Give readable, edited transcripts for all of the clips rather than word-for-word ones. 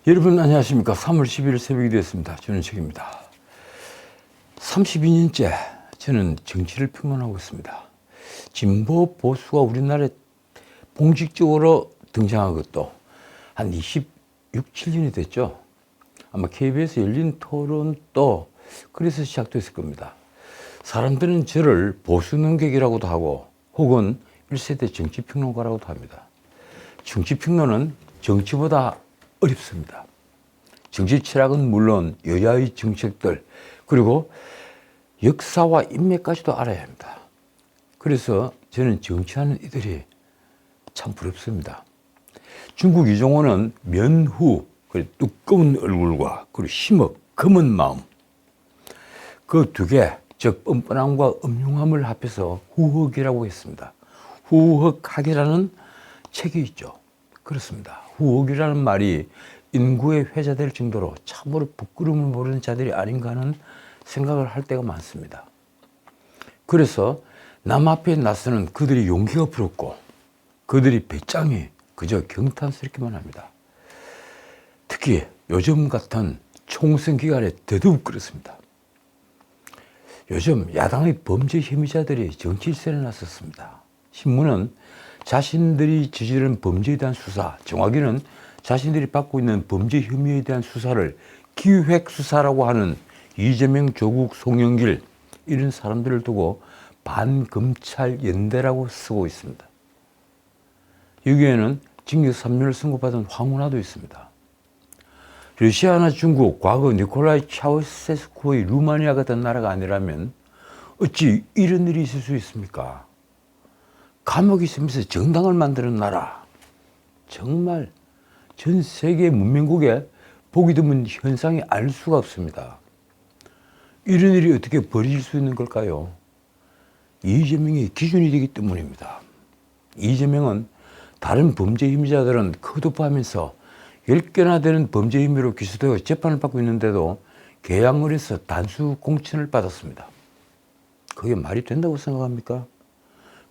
여러분 안녕하십니까. 3월 11일 새벽이 되었습니다. 저는 책입니다. 32년째 저는 정치를 평론하고 있습니다. 진보 보수가 우리나라에 공식적으로 등장한 것도 한 26, 7년이 됐죠. 아마 KBS 열린 토론도 그래서 시작됐을 겁니다. 사람들은 저를 보수 능객이라고도 하고 혹은 1세대 정치평론가라고도 합니다. 정치평론은 정치보다 어렵습니다. 정치 철학은 물론 여야의 정책들 그리고 역사와 인맥까지도 알아야 합니다. 그래서 저는 정치하는 이들이 참 부럽습니다. 중국 이종호는 면후, 두꺼운 얼굴과 그리고 힘업, 검은 마음 그 두 개, 즉 뻔뻔함과 음흉함을 합해서 후흑이라고 했습니다. 후흑학이라는 책이 있죠. 그렇습니다. 후흑이라는 말이 인구에 회자될 정도로 참으로 부끄러움을 모르는 자들이 아닌가 하는 생각을 할 때가 많습니다. 그래서 남 앞에 나서는 그들의 용기가 부럽고 그들의 배짱이 그저 경탄스럽기만 합니다. 특히 요즘 같은 총선 기간에 더더욱 그렇습니다. 요즘 야당의 범죄 혐의자들이 정치일선에 나섰습니다. 신문은 자신들이 저지른 범죄에 대한 수사, 정확히는 자신들이 받고 있는 범죄 혐의에 대한 수사를 기획수사라고 하는 이재명, 조국, 송영길 이런 사람들을 두고 반검찰 연대라고 쓰고 있습니다. 여기에는 징역 3년을 선고받은 황운하도 있습니다. 러시아나 중국, 과거 니콜라이 차우세스쿠의 루마니아 같은 나라가 아니라면 어찌 이런 일이 있을 수 있습니까? 감옥에 있으면서 정당을 만드는 나라. 정말 전 세계 문명국에 보기 드문 현상이 알 수가 없습니다. 이런 일이 어떻게 벌어질 수 있는 걸까요? 이재명이 기준이 되기 때문입니다. 이재명은 다른 범죄 혐의자들은 컷오프하면서 10개나 되는 범죄 혐의로 기소되어 재판을 받고 있는데도 계양을해서 단수 공천을 받았습니다. 그게 말이 된다고 생각합니까?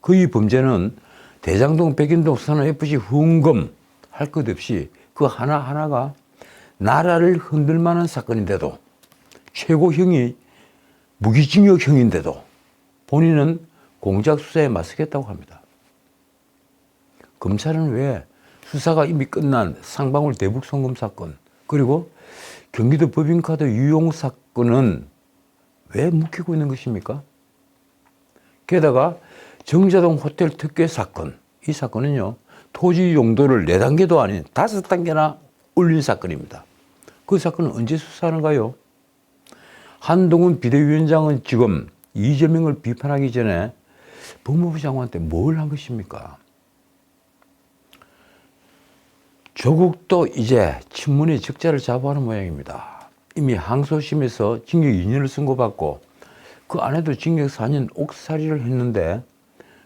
그의 범죄는 대장동, 백인동, 선원, FC, 후원금 할 것 없이 그 하나하나가 나라를 흔들 만한 사건인데도 최고형이 무기징역형인데도 본인은 공작수사에 맞서겠다고 합니다. 검찰은 왜 수사가 이미 끝난 상방울 대북송금 사건 그리고 경기도 법인카드 유용 사건은 왜 묵히고 있는 것입니까? 게다가 정자동 호텔 특혜 사건, 이 사건은요 토지 용도를 4단계도 아닌 5단계나 올린 사건입니다. 그 사건은 언제 수사하는가요? 한동훈 비대위원장은 지금 이재명을 비판하기 전에 법무부 장관한테 뭘 한 것입니까? 조국도 이제 친문의 적자를 자부하는 모양입니다. 이미 항소심에서 징역 2년을 선고받고 그 아내도 징역 4년 옥살이를 했는데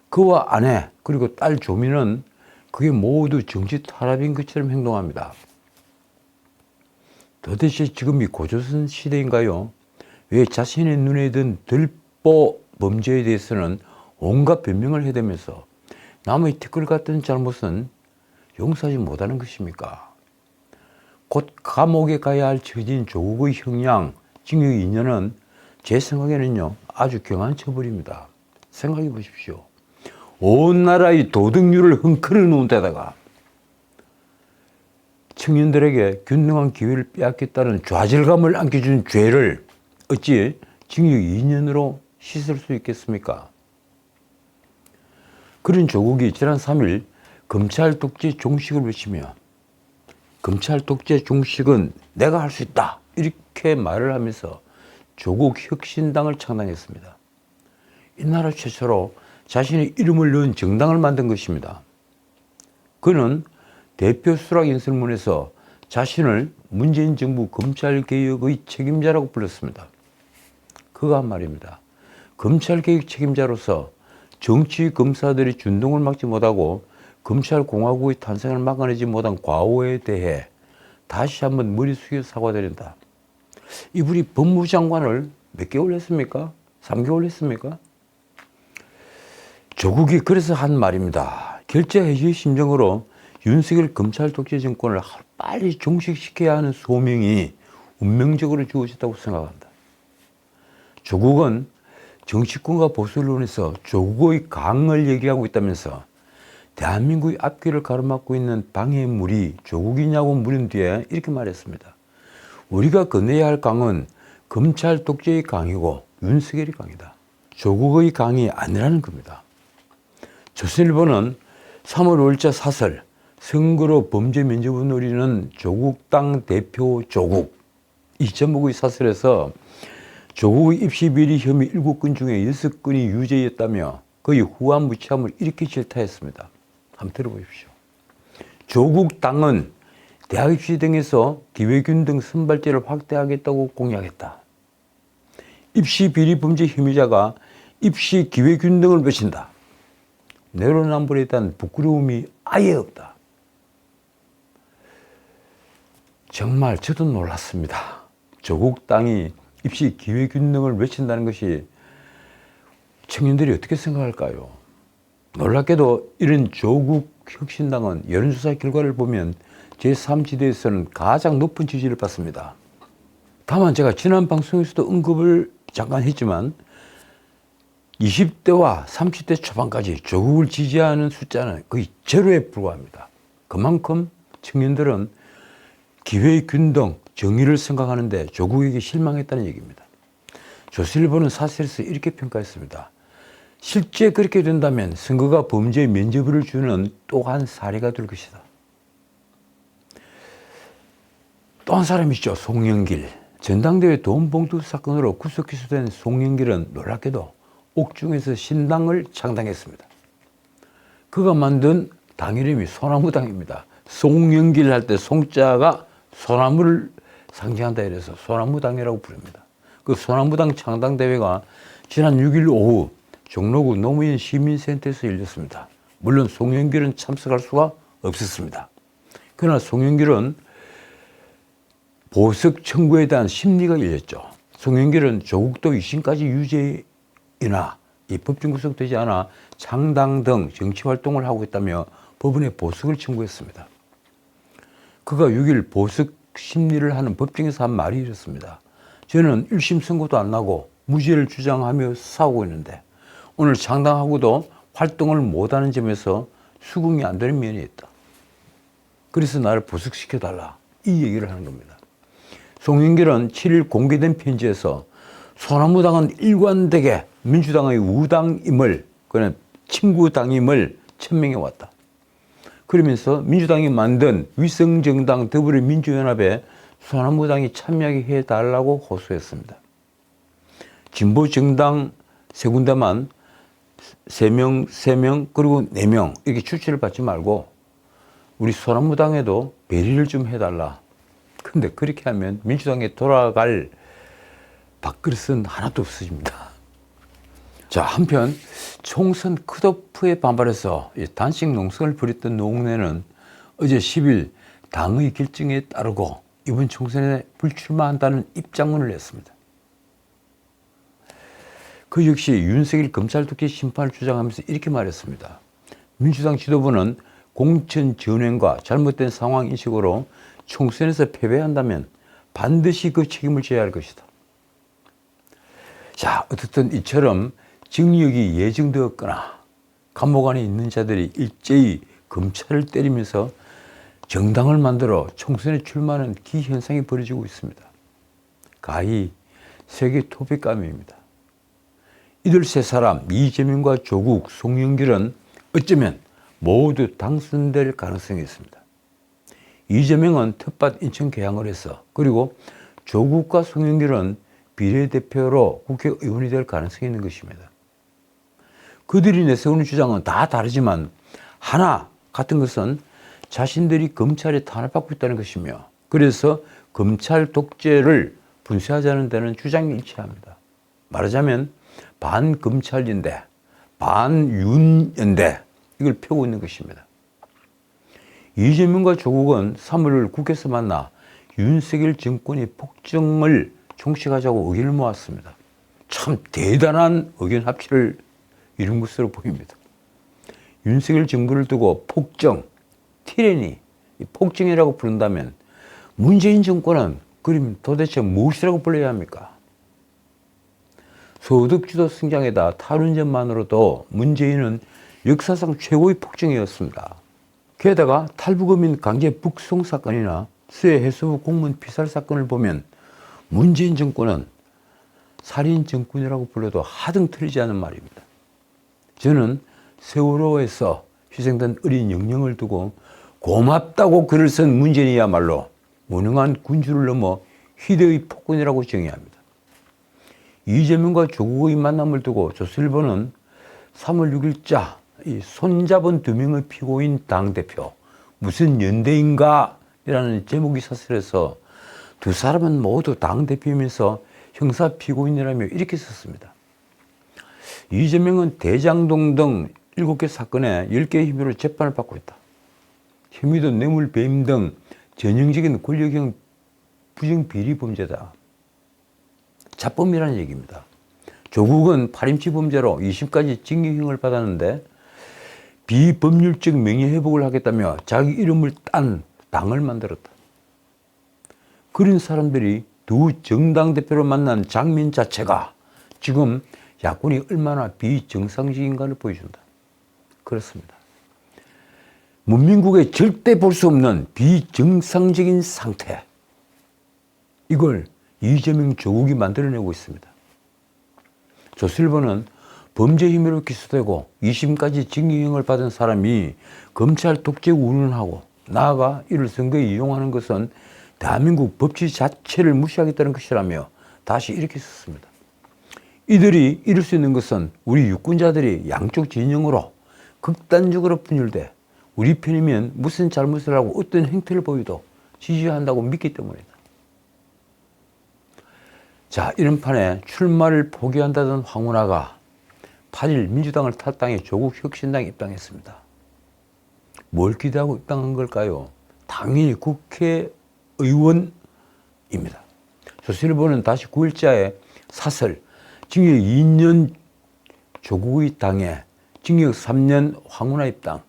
그와 아내 그리고 딸 조미는 그게 모두 정치 탄압인 것처럼 행동합니다. 도대체 지금이 고조선 시대인가요? 왜 자신의 눈에 든 들보 범죄에 대해서는 온갖 변명을 해대면서 남의 티끌 같은 잘못은 용서하지 못하는 것입니까? 곧 감옥에 가야 할 처진 조국의 형량 징역 2년은 제 생각에는요 아주 경한 처벌입니다. 생각해 보십시오. 온 나라의 도덕률을 흔들어 놓은 데다가 청년들에게 균등한 기회를 빼앗겠다는 좌절감을 안겨준 죄를 어찌 징역 2년으로 씻을 수 있겠습니까? 그런 조국이 지난 3일 검찰 독재 종식을 외치며 검찰 독재 종식은 내가 할 수 있다 이렇게 말을 하면서 조국 혁신당을 창당했습니다. 이 나라 최초로 자신의 이름을 넣은 정당을 만든 것입니다. 그는 대표 수락 인설문에서 자신을 문재인 정부 검찰개혁의 책임자라고 불렀습니다. 그가 한 말입니다. 검찰개혁 책임자로서 정치 검사들이 준동을 막지 못하고 검찰공화국의 탄생을 막아내지 못한 과오에 대해 다시 한번 머리 숙여 사과드린다. 이분이 법무부 장관을 몇 개월 했습니까? 3개월 했습니까? 조국이 그래서 한 말입니다. 결재해지의 심정으로 윤석열 검찰 독재 정권을 빨리 종식시켜야 하는 소명이 운명적으로 주어졌다고 생각합니다. 조국은 정치권과 보수론에서 조국의 강을 얘기하고 있다면서 대한민국의 앞길을 가로막고 있는 방해물이 조국이냐고 물은 뒤에 이렇게 말했습니다. 우리가 건너야 할 강은 검찰 독재의 강이고 윤석열의 강이다. 조국의 강이 아니라는 겁니다. 조선일보는 3월 5일자 사설 선거로 범죄 면접을 노리는 조국 당 대표 조국, 이 제목의 사설에서 조국의 입시 비리 혐의 7건 중에 6건이 유죄였다며 그의 후한 무치함을 이렇게 질타했습니다. 한번 들어보십시오. 조국 당은 대학 입시 등에서 기회균 등 선발제를 확대하겠다고 공약했다. 입시 비리 범죄 혐의자가 입시 기회균 등을 외친다. 내로남불에 대한 부끄러움이 아예 없다. 정말 저도 놀랐습니다. 조국 당이 입시 기회균등을 외친다는 것이 청년들이 어떻게 생각할까요? 놀랍게도 이런 조국 혁신당은 여론조사 결과를 보면 제3지대에서는 가장 높은 지지를 받습니다. 다만 제가 지난 방송에서도 언급을 잠깐 했지만 20대와 30대 초반까지 조국을 지지하는 숫자는 거의 제로에 불과합니다. 그만큼 청년들은 기회균등, 정의를 생각하는데 조국에게 실망했다는 얘기입니다. 조선일보는 사설에서 이렇게 평가했습니다. 실제 그렇게 된다면 선거가 범죄 면죄부를 주는 또 한 사례가 될 것이다. 또 한 사람이 있죠. 송영길. 전당대회 돈봉투 사건으로 구속 기소된 송영길은 놀랍게도 옥중에서 신당을 창당했습니다. 그가 만든 당 이름이 소나무당입니다. 송영길 할 때 송자가 소나무를 상징한다 이래서 소나무당이라고 부릅니다. 그 소나무당 창당대회가 지난 6일 오후 종로구 노무현 시민센터에서 열렸습니다. 물론 송영길은 참석할 수가 없었습니다. 그러나 송영길은 보석 청구에 대한 심리가 열렸죠. 송영길은 조국도 2심까지 유죄이나 법정 구속되지 않아 창당 등 정치활동을 하고 있다며 법원에 보석을 청구했습니다. 그가 6일 보석 심리를 하는 법정에서 한 말이 이렇습니다. 저는 1심 선고도 안 나고 무죄를 주장하며 싸우고 있는데 오늘 창당하고도 활동을 못하는 점에서 수긍이 안 되는 면이 있다. 그래서 나를 보석시켜달라. 이 얘기를 하는 겁니다. 송영길은 7일 공개된 편지에서 소나무당은 일관되게 민주당의 우당임을, 그는 친구당임을 천명해 왔다. 그러면서 민주당이 만든 위성정당 더불어민주연합에 소나무당이 참여하게 해달라고 호소했습니다. 진보정당 3군데만 3명 그리고 4명 이렇게 추천을 받지 말고 우리 소나무당에도 배려를 좀 해달라. 근데 그렇게 하면 민주당에 돌아갈 밥그릇은 하나도 없어집니다. 자, 한편 총선 컷오프에 반발해서 단식 농성을 벌였던 노웅래는 어제 10일 당의 결정에 따르고 이번 총선에 불출마한다는 입장문을 냈습니다. 그 역시 윤석열 검찰 독재 심판을 주장하면서 이렇게 말했습니다. 민주당 지도부는 공천 전횡과 잘못된 상황 인식으로 총선에서 패배한다면 반드시 그 책임을 져야 할 것이다. 자, 어떻든 이처럼 징역이 예정되었거나 감옥 안에 있는 자들이 일제히 검찰을 때리면서 정당을 만들어 총선에 출마하는 기현상이 벌어지고 있습니다. 가히 세계 토픽감입니다. 이들 세 사람 이재명과 조국, 송영길은 어쩌면 모두 당선될 가능성이 있습니다. 이재명은 텃밭 인천 개항을 해서, 그리고 조국과 송영길은 비례대표로 국회의원이 될 가능성이 있는 것입니다. 그들이 내세우는 주장은 다 다르지만 하나 같은 것은 자신들이 검찰에 탄압받고 있다는 것이며, 그래서 검찰 독재를 분쇄하자는 데는 주장이 일치합니다. 말하자면 반검찰연대, 반윤연대, 이걸 펴고 있는 것입니다. 이재명과 조국은 3월 국회에서 만나 윤석열 정권의 폭정을 종식하자고 의견을 모았습니다. 참 대단한 의견 합치를 이룬 것으로 보입니다. 윤석열 정부를 두고 폭정, 티레니, 폭정이라고 부른다면 문재인 정권은 그럼 도대체 무엇이라고 불러야 합니까? 소득주도 성장에다 탈원전만으로도 문재인은 역사상 최고의 폭정이었습니다. 게다가 탈북어민 강제 북송 사건이나 수해 해수부 공무원 피살 사건을 보면 문재인 정권은 살인 정권이라고 불러도 하등 틀리지 않은 말입니다. 저는 세월호에서 희생된 어린 영령을 두고 고맙다고 글을 쓴 문재인이야말로 무능한 군주를 넘어 희대의 폭군이라고 정의합니다. 이재명과 조국의 만남을 두고 조선일보는 3월 6일자 손잡은 두 명의 피고인 당대표 무슨 연대인가 이라는 제목이 사설에서 두 사람은 모두 당대표이면서 형사 피고인이라며 이렇게 썼습니다. 이재명은 대장동 등 7개 사건에 10개의 혐의로 재판을 받고 있다. 혐의도 뇌물 배임 등 전형적인 권력형 부정비리 범죄다. 자범이라는 얘기입니다. 조국은 파림치 범죄로 2심까지 징역형을 받았는데 비법률적 명예회복을 하겠다며 자기 이름을 딴 당을 만들었다. 그런 사람들이 두 정당 대표로 만난 장면 자체가 지금 야권이 얼마나 비정상적인가를 보여준다. 그렇습니다. 문민국에 절대 볼 수 없는 비정상적인 상태. 이걸 이재명 조국이 만들어내고 있습니다. 조선일보는 범죄 혐의로 기소되고 2심까지 징역형을 받은 사람이 검찰 독재 운운하고 나아가 이를 선거에 이용하는 것은 대한민국 법치 자체를 무시하겠다는 것이라며 다시 이렇게 썼습니다. 이들이 이룰 수 있는 것은 우리 유권자들이 양쪽 진영으로 극단적으로 분열돼 우리 편이면 무슨 잘못을 하고 어떤 행태를 보여도 지지한다고 믿기 때문이다. 자, 이런 판에 출마를 포기한다던 황운하가 8일 민주당을 탈당해 조국 혁신당에 입당했습니다. 뭘 기대하고 입당한 걸까요? 당연히 국회의원입니다. 조선일보는 다시 9일자에 사설 징역 2년 조국의 당에 징역 3년 황운하 입당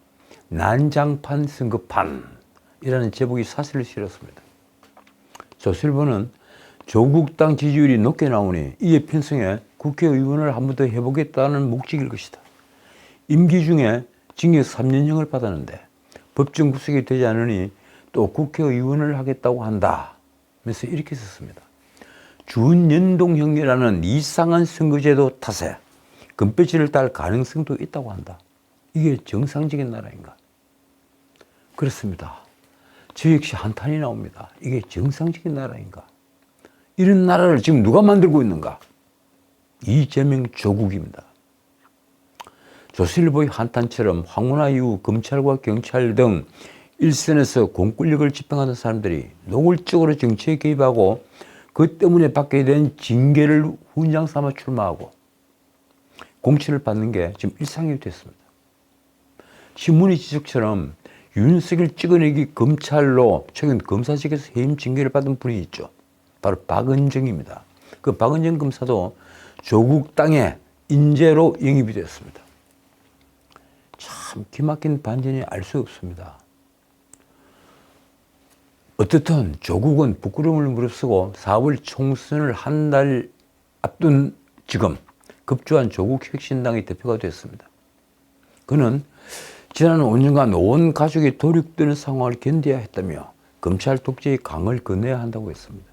난장판 선거판이라는 제목이 사설을 실었습니다. 조선일보는 조국당 지지율이 높게 나오니 이에 편성해 국회의원을 한 번 더 해보겠다는 목적일 것이다. 임기 중에 징역 3년형을 받았는데 법정 구속이 되지 않으니 또 국회의원을 하겠다고 한다. 그래서 이렇게 썼습니다. 준연동형이라는 이상한 선거제도 탓에 금배지를 딸 가능성도 있다고 한다. 이게 정상적인 나라인가? 그렇습니다. 저 역시 한탄이 나옵니다. 이게 정상적인 나라인가? 이런 나라를 지금 누가 만들고 있는가? 이재명 조국입니다. 조선일보의 한탄처럼 황운하 이후 검찰과 경찰 등 일선에서 공권력을 집행하는 사람들이 노골적으로 정치에 개입하고 그 때문에 받게 된 징계를 훈장 삼아 출마하고 공천을 받는 게 지금 일상이 됐습니다. 신문의 지적처럼 윤석열 찍어내기 검찰로 최근 검사직에서 해임 징계를 받은 분이 있죠. 바로 박은정입니다. 그 박은정 검사도 조국 땅의 인재로 영입이 됐습니다. 참 기막힌 반전이 알 수 없습니다. 어떻든 조국은 부끄러움을 무릅쓰고 4월 총선을 한 달 앞둔 지금 급조한 조국 혁신당의 대표가 됐습니다. 그는 지난 5년간 온 가족이 도륙되는 상황을 견뎌야 했다며 검찰 독재의 강을 건너야 한다고 했습니다.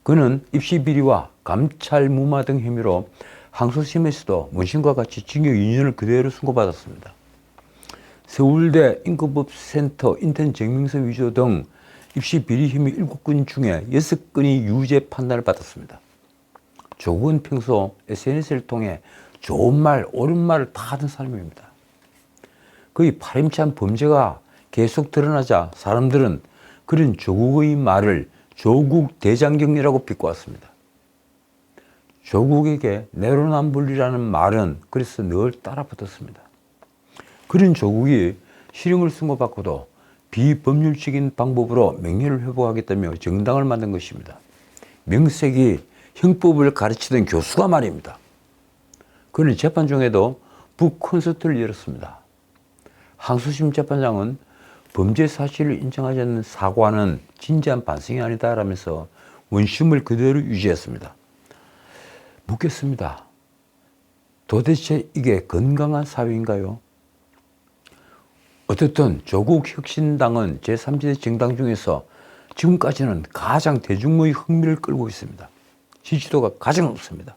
그는 입시 비리와 감찰 무마 등 혐의로 항소심에서도 문신과 같이 징역 2년을 그대로 선고받았습니다. 서울대 인권법센터 인턴 정명서 위조 등 입시 비리 혐의 7건 중에 6건이 유죄 판단을 받았습니다. 조국은 평소 SNS를 통해 좋은 말, 옳은 말을 다 하던 사람입니다. 그의 파렴치한 범죄가 계속 드러나자 사람들은 그런 조국의 말을 조국 대장경이라고 비꼬았습니다. 조국에게 내로남불이라는 말은 그래서 늘 따라붙었습니다. 그런 조국이 실형을 선고받고도 비법률적인 방법으로 명예를 회복하겠다며 정당을 만든 것입니다. 명색이 형법을 가르치던 교수가 말입니다. 그는 재판 중에도 북콘서트를 열었습니다. 항소심 재판장은 범죄 사실을 인정하지 않는 사과는 진지한 반성이 아니다라면서 원심을 그대로 유지했습니다. 묻겠습니다. 도대체 이게 건강한 사회인가요? 어쨌든 조국혁신당은 제3지대 정당 중에서 지금까지는 가장 대중의 흥미를 끌고 있습니다. 지지도가 가장 높습니다.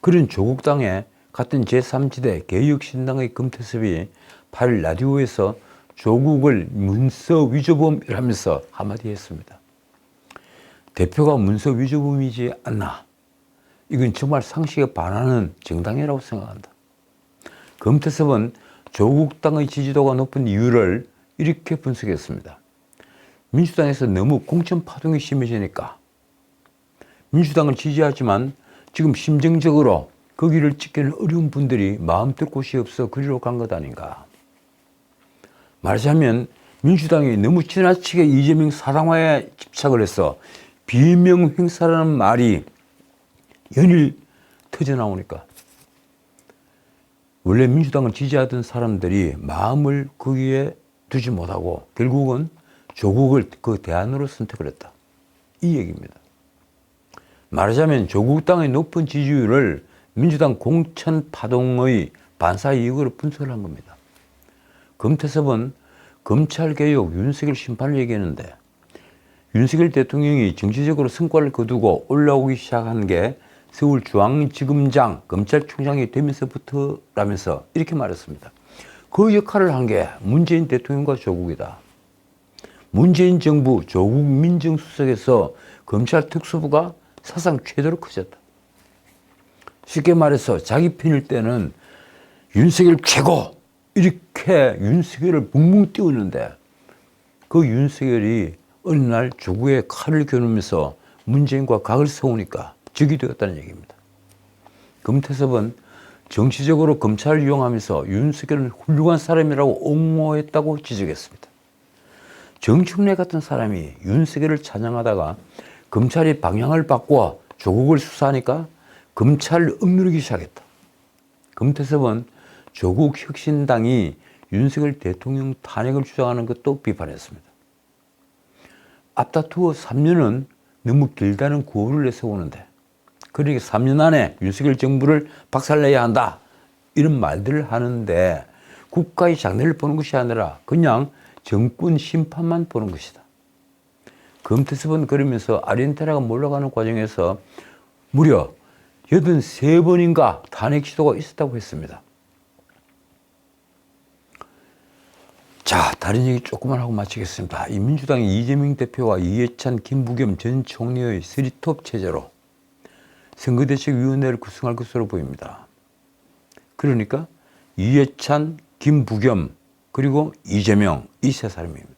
그런 조국당의 같은 제3지대 개혁신당의 금태섭이 8일 라디오에서 조국을 문서 위조범이라면서 한마디 했습니다. 대표가 문서 위조범이지 않나? 이건 정말 상식에 반하는 정당이라고 생각한다. 금태섭은 조국당의 지지도가 높은 이유를 이렇게 분석했습니다. 민주당에서 너무 공천 파동이 심해지니까 민주당을 지지하지만 지금 심정적으로 거기를 찍기는 어려운 분들이 마음 들 곳이 없어 그리로 간 것 아닌가. 말하자면 민주당이 너무 지나치게 이재명 사당화에 집착을 해서 비명 행사라는 말이 연일 터져나오니까 원래 민주당을 지지하던 사람들이 마음을 거기에 두지 못하고 결국은 조국을 그 대안으로 선택을 했다. 이 얘기입니다. 말하자면 조국당의 높은 지지율을 민주당 공천 파동의 반사 이익으로 분석을 한 겁니다. 금태섭은 검찰개혁 윤석열 심판을 얘기했는데 윤석열 대통령이 정치적으로 성과를 거두고 올라오기 시작한 게 서울중앙지검장 검찰총장이 되면서부터라면서 이렇게 말했습니다. 그 역할을 한 게 문재인 대통령과 조국이다. 문재인 정부 조국 민정수석에서 검찰 특수부가 사상 최대로 커졌다. 쉽게 말해서 자기 편일 때는 윤석열 최고 이렇게 윤석열을 붕붕 띄우는데 그 윤석열이 어느 날 조국의 칼을 겨누면서 문재인과 각을 세우니까 적이 되었다는 얘기입니다. 금태섭은 정치적으로 검찰을 이용하면서 윤석열은 훌륭한 사람이라고 옹호했다고 지적했습니다. 정청래 같은 사람이 윤석열을 찬양하다가 검찰이 방향을 바꿔 조국을 수사하니까 검찰을 억누르기 시작했다. 금태섭은 조국 혁신당이 윤석열 대통령 탄핵을 주장하는 것도 비판했습니다. 앞다투어 3년은 너무 길다는 구호를 내세우는데 그러니까 3년 안에 윤석열 정부를 박살내야 한다 이런 말들을 하는데 국가의 장래를 보는 것이 아니라 그냥 정권 심판만 보는 것이다. 금태섭은 그러면서 아르헨티나가 몰려가는 과정에서 무려 83번인가 탄핵 시도가 있었다고 했습니다. 자, 다른 얘기 조금만 하고 마치겠습니다. 이 민주당이 이재명 대표와 이해찬, 김부겸 전 총리의 쓰리톱 체제로 선거대책위원회를 구성할 것으로 보입니다. 그러니까 이해찬, 김부겸, 그리고 이재명 이 세 사람입니다.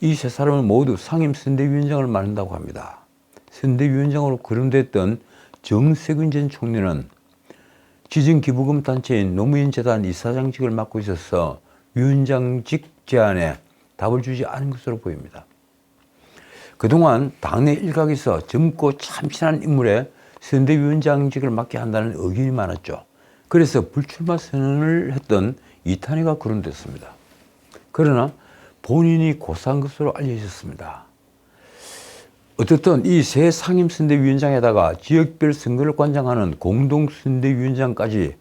이 세 사람은 모두 상임선대위원장을 맡는다고 합니다. 선대위원장으로 거론됐던 정세균 전 총리는 지정기부금 단체인 노무현재단 이사장직을 맡고 있어서 위원장직 제안에 답을 주지 않은 것으로 보입니다. 그동안 당내 일각에서 젊고 참신한 인물에 선대위원장직을 맡게 한다는 의견이 많았죠. 그래서 불출마 선언을 했던 이탄희가 거론됐습니다. 그러나 본인이 고사한 것으로 알려졌습니다. 어쨌든 이 세 상임선대위원장에다가 지역별 선거를 관장하는 공동선대위원장까지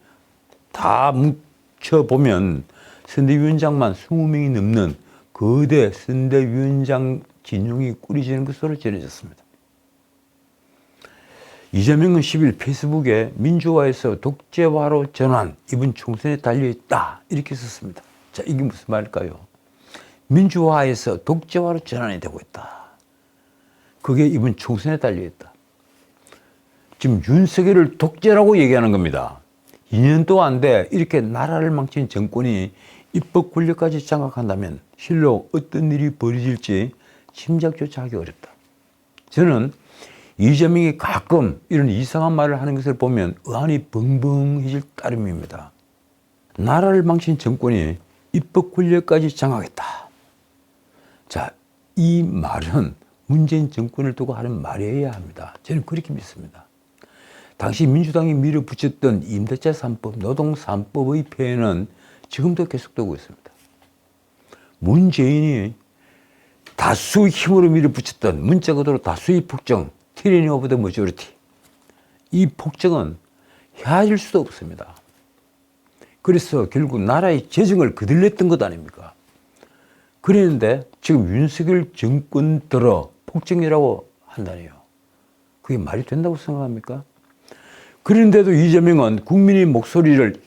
다 뭉쳐보면 선대위원장만 20명이 넘는 거대 선대위원장 진영이 꾸려지는 것으로 전해졌습니다. 이재명은 10일 페이스북에 민주화에서 독재화로 전환, 이번 총선에 달려있다 이렇게 썼습니다. 자, 이게 무슨 말일까요? 민주화에서 독재화로 전환이 되고 있다. 그게 이번 총선에 달려있다. 지금 윤석열을 독재라고 얘기하는 겁니다. 2년도 안 돼 이렇게 나라를 망친 정권이 입법 권력까지 장악한다면 실로 어떤 일이 벌어질지 짐작조차 하기 어렵다. 저는 이재명이 가끔 이런 이상한 말을 하는 것을 보면 의안이 벙벙해질 따름입니다. 나라를 망친 정권이 입법 권력까지 장악했다. 자, 이 말은 문재인 정권을 두고 하는 말이어야 합니다. 저는 그렇게 믿습니다. 당시 민주당이 밀어붙였던 임대차 3법, 노동 3법의 폐해는 지금도 계속되고 있습니다. 문재인이 다수의 힘으로 밀어붙였던 문자 그대로 다수의 폭정, 티라니 오브 더 머저리티. 이 폭정은 헤아릴 수도 없습니다. 그래서 결국 나라의 재정을 거들렸던 것 아닙니까? 그랬는데 지금 윤석열 정권 들어 폭정이라고 한다니요. 그게 말이 된다고 생각합니까? 그런데도 이재명은 국민의 목소리를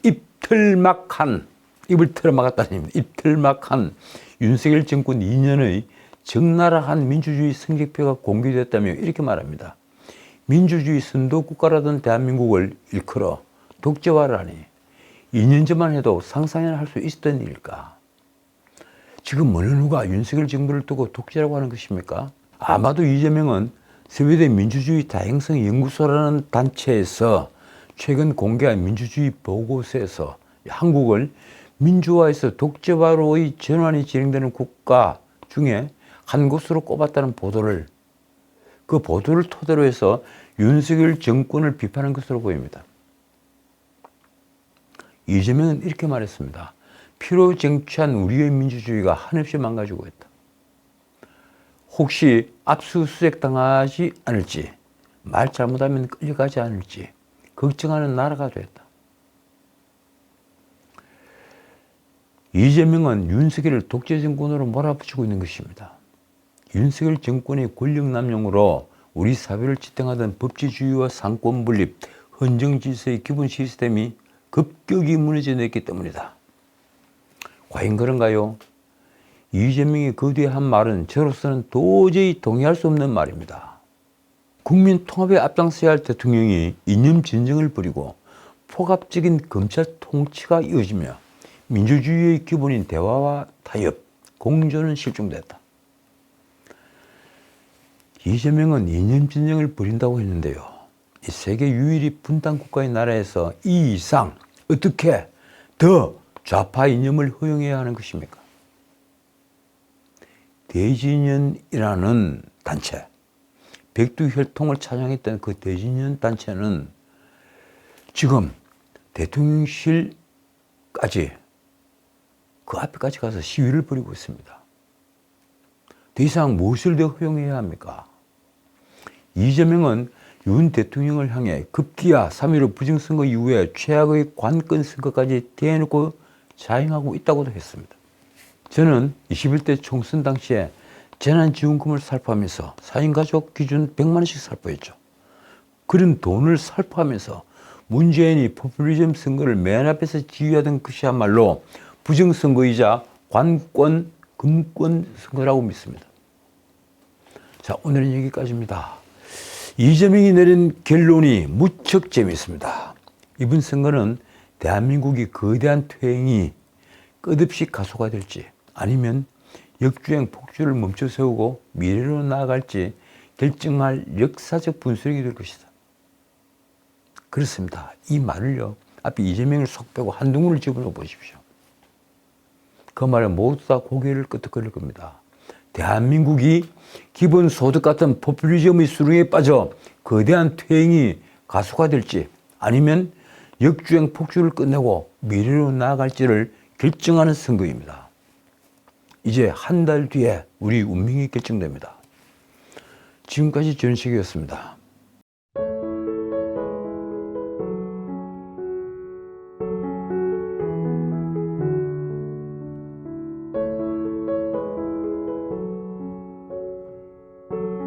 입을 틀어막았다는 얘기입니다. 입틀막한 윤석열 정권 2년의 적나라한 민주주의 성적표가 공개됐다며 이렇게 말합니다. 민주주의 선도국가라던 대한민국을 일컬어 독재화를 하니 2년 전만 해도 상상이나 할 수 있었던 일일까? 지금 어느 누가 윤석열 정부를 두고 독재라고 하는 것입니까? 아마도 이재명은 스웨덴 민주주의 다양성 연구소라는 단체에서 최근 공개한 민주주의 보고서에서 한국을 민주화에서 독재화로의 전환이 진행되는 국가 중에 한 곳으로 꼽았다는 보도를 토대로 해서 윤석열 정권을 비판한 것으로 보입니다. 이재명은 이렇게 말했습니다. 피로 쟁취한 우리의 민주주의가 한없이 망가지고 있다. 혹시 압수수색 당하지 않을지, 말 잘못하면 끌려가지 않을지 걱정하는 나라가 됐다. 이재명은 윤석열을 독재 정권으로 몰아붙이고 있는 것입니다. 윤석열 정권의 권력 남용으로 우리 사회를 지탱하던 법치주의와 상권 분립, 헌정 질서의 기본 시스템이 급격히 무너져 내렸기 때문이다. 과연 그런가요? 이재명이 그 뒤에 한 말은 저로서는 도저히 동의할 수 없는 말입니다. 국민 통합에 앞장서야 할 대통령이 이념 전쟁을 벌이고 포갑적인 검찰 통치가 이어지며 민주주의의 기본인 대화와 타협, 공존은 실종됐다. 이재명은 이념 전쟁을 벌인다고 했는데요. 이 세계 유일의 분단 국가의 나라에서 이 이상 어떻게 더 좌파 이념을 허용해야 하는 것입니까? 대진연이라는 단체, 백두혈통을 찬양했던 그 대진연 단체는 지금 대통령실까지 그 앞에까지 가서 시위를 벌이고 있습니다. 더 이상 무엇을 더 허용해야 합니까? 이재명은 윤 대통령을 향해 급기야 3.15 부정선거 이후에 최악의 관권 선거까지 대놓고 자행하고 있다고도 했습니다. 저는 21대 총선 당시에 재난지원금을 살포하면서 4인 가족 기준 100만 원씩 살포했죠. 그런 돈을 살포하면서 문재인이 포퓰리즘 선거를 맨 앞에서 지휘하던 것이야말로 부정선거이자 관권, 금권 선거라고 믿습니다. 자, 오늘은 여기까지입니다. 이재명이 내린 결론이 무척 재미있습니다. 이번 선거는 대한민국이 거대한 퇴행이 끝없이 가속화 될지 아니면 역주행 폭주를 멈춰 세우고 미래로 나아갈지 결정할 역사적 분수령이 될 것이다. 그렇습니다. 이 말을요, 앞에 이재명을 속 빼고 한두 군을 집어넣어 보십시오. 그 말에 모두 다 고개를 끄덕거릴 겁니다. 대한민국이 기본소득 같은 포퓰리즘의 수렁에 빠져 거대한 퇴행이 가속화될지 아니면 역주행 폭주를 끝내고 미래로 나아갈지를 결정하는 선거입니다. 이제 한 달 뒤에 우리 운명이 결정됩니다. 지금까지 전식이었습니다.